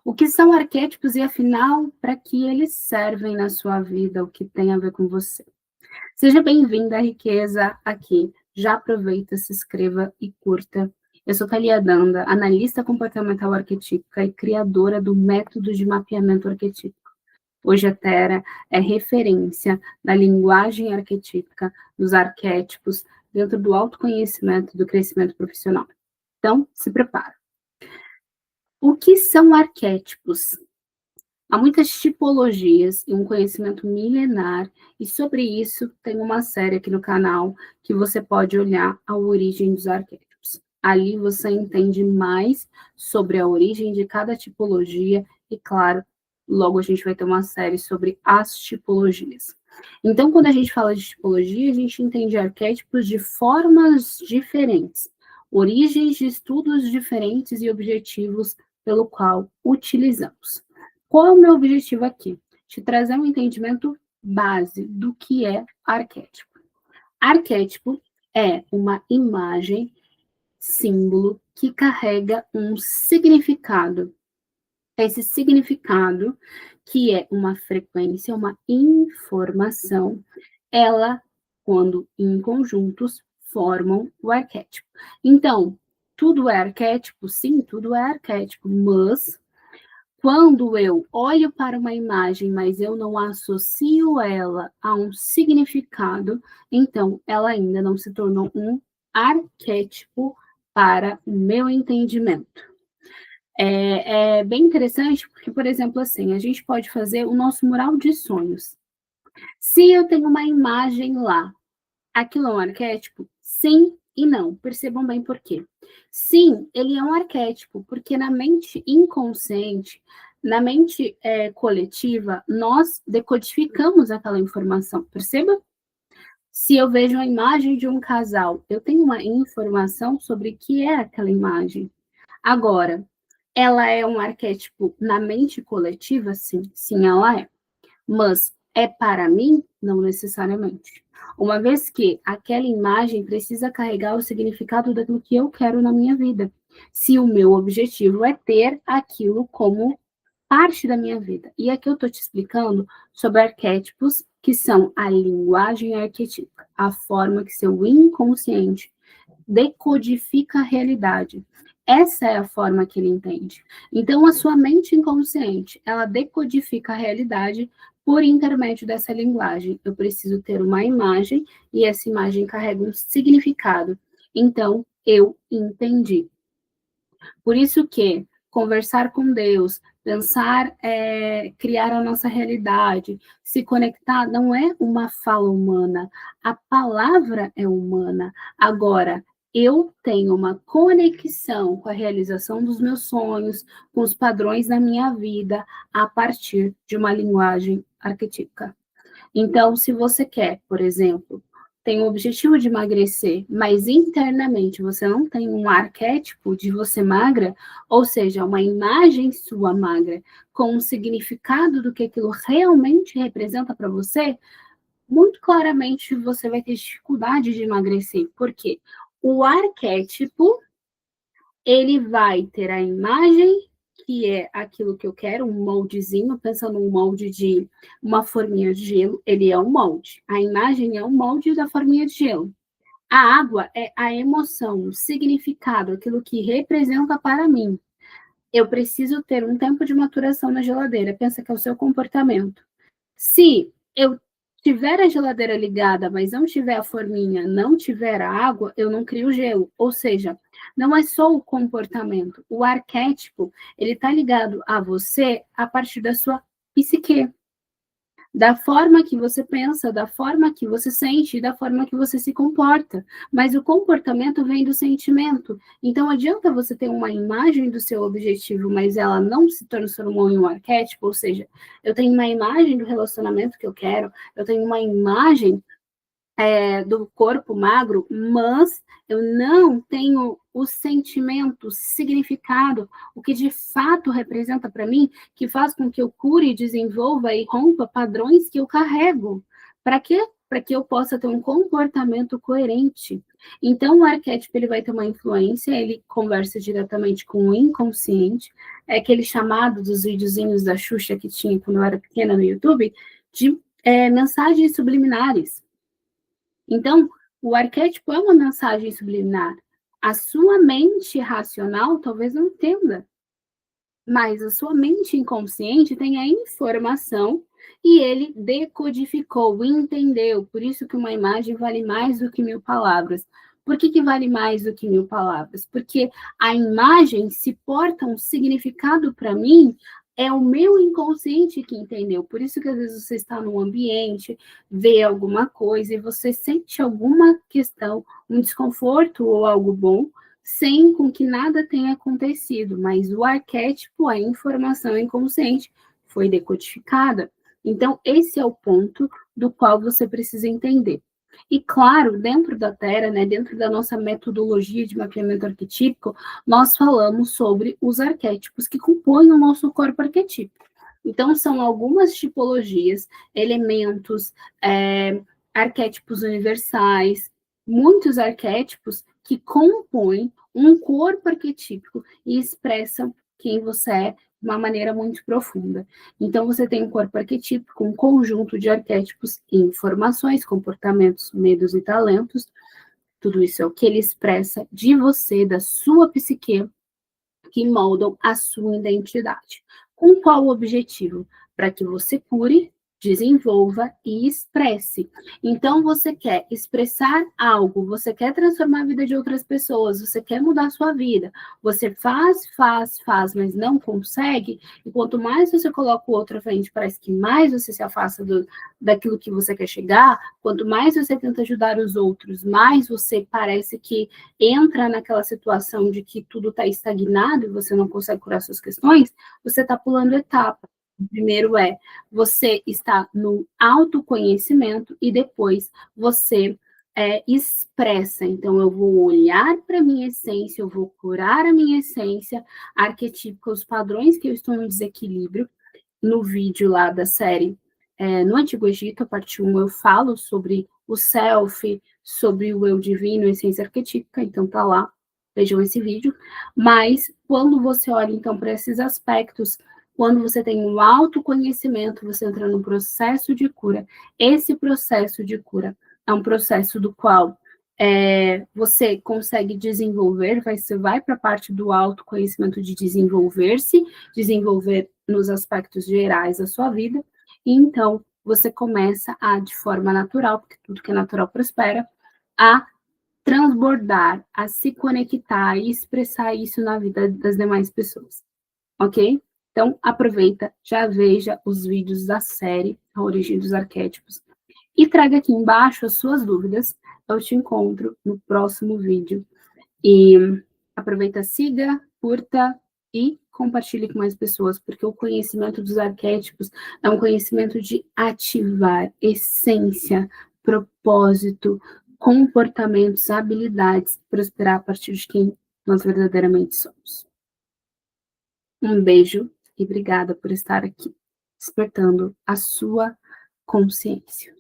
O que são arquétipos e, afinal, para que eles servem na sua vida, o que tem a ver com você? Seja bem-vinda, Riqueza, aqui. Já aproveita, se inscreva e curta. Eu sou Thalia Danda, analista comportamental arquetípica e criadora do método de mapeamento arquetípico. Hoje a Terra é referência da linguagem arquetípica, dos arquétipos, dentro do autoconhecimento e do crescimento profissional. Então, se prepara. O que são arquétipos? Há muitas tipologias e um conhecimento milenar, e sobre isso tem uma série aqui no canal que você pode olhar a origem dos arquétipos. Ali você entende mais sobre a origem de cada tipologia e, claro, logo a gente vai ter uma série sobre as tipologias. Então, quando a gente fala de tipologia, a gente entende arquétipos de formas diferentes, origens de estudos diferentes e objetivos pelo qual utilizamos. Qual é o meu objetivo aqui? Te trazer um entendimento base do que é arquétipo. Arquétipo é uma imagem, símbolo, que carrega um significado. Esse significado, que é uma frequência, uma informação, ela, quando em conjuntos, formam o arquétipo. Então, tudo é arquétipo? Sim, tudo é arquétipo, mas quando eu olho para uma imagem, mas eu não associo ela a um significado, então ela ainda não se tornou um arquétipo para o meu entendimento. É bem interessante porque, por exemplo, assim, a gente pode fazer o nosso mural de sonhos. Se eu tenho uma imagem lá, aquilo é um arquétipo? Sim e não. Percebam bem por quê. Sim, ele é um arquétipo, porque na mente inconsciente, na mente coletiva, nós decodificamos aquela informação. Perceba? Se eu vejo a imagem de um casal, eu tenho uma informação sobre o que é aquela imagem. Agora, ela é um arquétipo na mente coletiva? Sim, sim, ela é. Mas é para mim? Não necessariamente. Uma vez que aquela imagem precisa carregar o significado daquilo que eu quero na minha vida. Se o meu objetivo é ter aquilo como parte da minha vida. E aqui eu estou te explicando sobre arquétipos, que são a linguagem arquetípica, a forma que seu inconsciente decodifica a realidade. Essa é a forma que ele entende. Então, a sua mente inconsciente, ela decodifica a realidade por intermédio dessa linguagem. Eu preciso ter uma imagem e essa imagem carrega um significado. Então, eu entendi. Por isso que conversar com Deus, pensar, criar a nossa realidade, se conectar, não é uma fala humana. A palavra é humana. Agora, eu tenho uma conexão com a realização dos meus sonhos, com os padrões da minha vida, a partir de uma linguagem arquetípica. Então, se você quer, por exemplo, tem o objetivo de emagrecer, mas internamente você não tem um arquétipo de você magra, ou seja, uma imagem sua magra, com um significado do que aquilo realmente representa para você, muito claramente você vai ter dificuldade de emagrecer. Por quê? O arquétipo, ele vai ter a imagem, que é aquilo que eu quero, um moldezinho, pensando num molde de uma forminha de gelo, ele é um molde. A imagem é um molde da forminha de gelo. A água é a emoção, o significado, aquilo que representa para mim. Eu preciso ter um tempo de maturação na geladeira. Pensa que é o seu comportamento. Se eu tiver a geladeira ligada, mas não tiver a forminha, não tiver a água, eu não crio gelo. Ou seja, não é só o comportamento. O arquétipo, ele está ligado a você a partir da sua psique, da forma que você pensa, da forma que você sente, da forma que você se comporta. Mas o comportamento vem do sentimento. Então, adianta você ter uma imagem do seu objetivo, mas ela não se transformou em um arquétipo, ou seja, eu tenho uma imagem do relacionamento que eu quero, eu tenho uma imagem do corpo magro, mas eu não tenho o sentimento, o significado, o que de fato representa para mim, que faz com que eu cure, desenvolva e rompa padrões que eu carrego. Para quê? para que eu possa ter um comportamento coerente. Então, o arquétipo ele vai ter uma influência, ele conversa diretamente com o inconsciente, é aquele chamado dos videozinhos da Xuxa que tinha quando eu era pequena no YouTube, de mensagens subliminares. Então, o arquétipo é uma mensagem subliminar. A sua mente racional talvez não entenda, mas a sua mente inconsciente tem a informação e ele decodificou, entendeu. Por isso que uma imagem vale mais do que 1000 palavras. Por que vale mais do que 1000 palavras? Porque a imagem se porta um significado para mim, é o meu inconsciente que entendeu. Por isso que às vezes você está num ambiente, vê alguma coisa e você sente alguma questão, um desconforto ou algo bom, sem com que nada tenha acontecido, mas o arquétipo, a informação inconsciente, foi decodificada. Então, esse é o ponto do qual você precisa entender. E, claro, dentro da Terra, né, dentro da nossa metodologia de mapeamento arquetípico, nós falamos sobre os arquétipos que compõem o nosso corpo arquetípico. Então, são algumas tipologias, elementos, arquétipos universais, muitos arquétipos que compõem um corpo arquetípico e expressam quem você é de uma maneira muito profunda. Então, você tem um corpo arquetípico, um conjunto de arquétipos e informações, comportamentos, medos e talentos. Tudo isso é o que ele expressa de você, da sua psique, que moldam a sua identidade. Com qual objetivo? Para que você cure, desenvolva e expresse. Então, você quer expressar algo, você quer transformar a vida de outras pessoas, você quer mudar a sua vida. Você faz, mas não consegue. E quanto mais você coloca o outro à frente, parece que mais você se afasta daquilo que você quer chegar. Quanto mais você tenta ajudar os outros, mais você parece que entra naquela situação de que tudo está estagnado e você não consegue curar suas questões, você está pulando etapa. O primeiro é você está no autoconhecimento e depois você expressa. Então, eu vou olhar para a minha essência, eu vou curar a minha essência arquetípica, os padrões que eu estou no desequilíbrio. No vídeo lá da série no Antigo Egito, a parte 1, eu falo sobre o self, sobre o eu divino, a essência arquetípica, então tá lá, vejam esse vídeo. Mas quando você olha então para esses aspectos, quando você tem um autoconhecimento, você entra num processo de cura. Esse processo de cura é um processo do qual você consegue desenvolver, você vai para a parte do autoconhecimento de desenvolver-se, desenvolver nos aspectos gerais da sua vida, e então você começa a, de forma natural, porque tudo que é natural prospera, a transbordar, a se conectar e expressar isso na vida das demais pessoas, ok? Então, aproveita, já veja os vídeos da série A Origem dos Arquétipos e traga aqui embaixo as suas dúvidas. Eu te encontro no próximo vídeo. E aproveita, siga, curta e compartilhe com mais pessoas, porque o conhecimento dos arquétipos é um conhecimento de ativar essência, propósito, comportamentos, habilidades, prosperar a partir de quem nós verdadeiramente somos. Um beijo e obrigada por estar aqui, despertando a sua consciência.